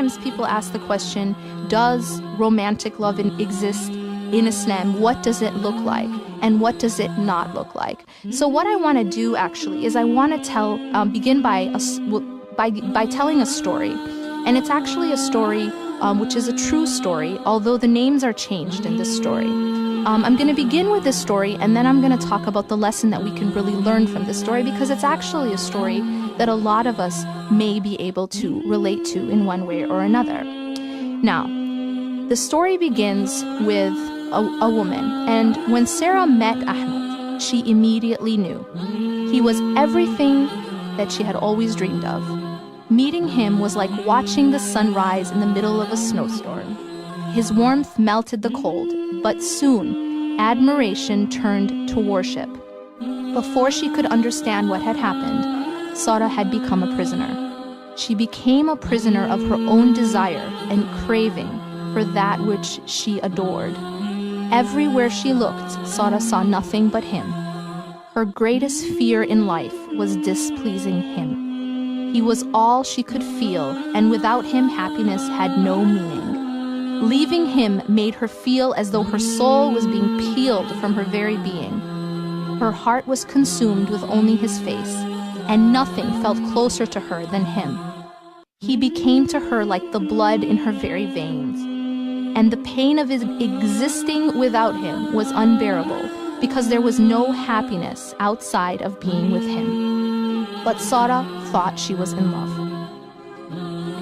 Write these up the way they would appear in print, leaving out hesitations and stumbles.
sometimes people ask the question, does romantic love exist in Islam? What does it look like? And what does it not look like? So what I want to do actually is I want to begin by telling a story. And it's actually a story which is a true story, although the names are changed in this story. I'm going to begin with this story, and then I'm going to talk about the lesson that we can really learn from this story, because it's actually a story that a lot of us may be able to relate to in one way or another. Now, the story begins with a woman, and when Sarah met Ahmed, she immediately knew. He was everything that she had always dreamed of. Meeting him was like watching the sun rise in the middle of a snowstorm. His warmth melted the cold, but soon admiration turned to worship. Before she could understand what had happened, Sarah had become a prisoner. She became a prisoner of her own desire and craving for that which she adored. Everywhere she looked, Sarah saw nothing but him. Her greatest fear in life was displeasing him. He was all she could feel, and without him, happiness had no meaning. Leaving him made her feel as though her soul was being peeled from her very being. Her heart was consumed with only his face, and nothing felt closer to her than him. He became to her like the blood in her very veins, and the pain of his existing without him was unbearable, because there was no happiness outside of being with him. But Sarah thought she was in love.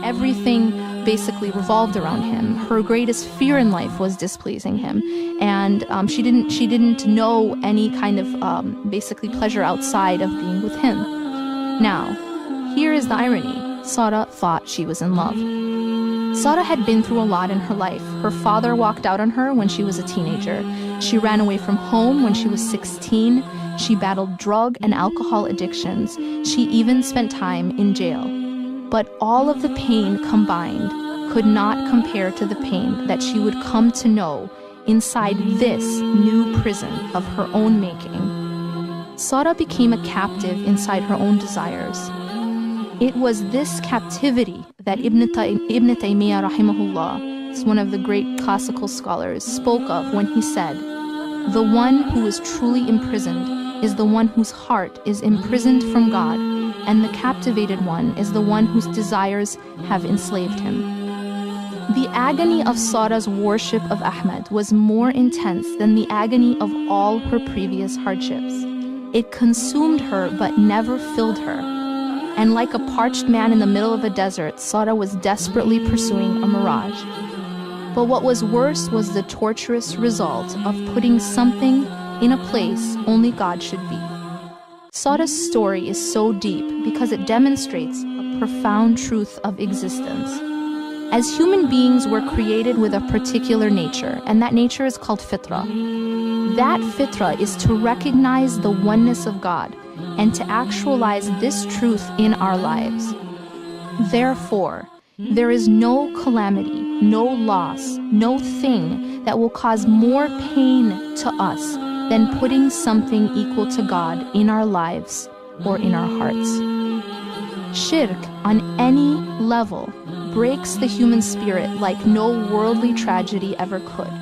Everything basically revolved around him. Her greatest fear in life was displeasing him, and she didn't know any kind of basically pleasure outside of being with him. Now, here is the irony. Sarah thought she was in love. Sarah had been through a lot in her life. Her father walked out on her when she was a teenager. She ran away from home when she was 16. She battled drug and alcohol addictions. She even spent time in jail. But all of the pain combined could not compare to the pain that she would come to know inside this new prison of her own making. Sarah became a captive inside her own desires. It was this captivity that Ibn Taymiyyah rahimahullah, is one of the great classical scholars, spoke of when he said, "The one who is truly imprisoned is the one whose heart is imprisoned from God, and the captivated one is the one whose desires have enslaved him." The agony of Sarah's worship of Ahmed was more intense than the agony of all her previous hardships. It consumed her but never filled her. And like a parched man in the middle of a desert, Sarah was desperately pursuing a mirage. But what was worse was the torturous result of putting something in a place only God should be. Sarah's story is so deep because it demonstrates a profound truth of existence. As human beings, we're created with a particular nature, and that nature is called fitra. That fitra is to recognize the oneness of God and to actualize this truth in our lives. Therefore, there is no calamity, no loss, no thing that will cause more pain to us than putting something equal to God in our lives or in our hearts. Shirk on any level breaks the human spirit like no worldly tragedy ever could.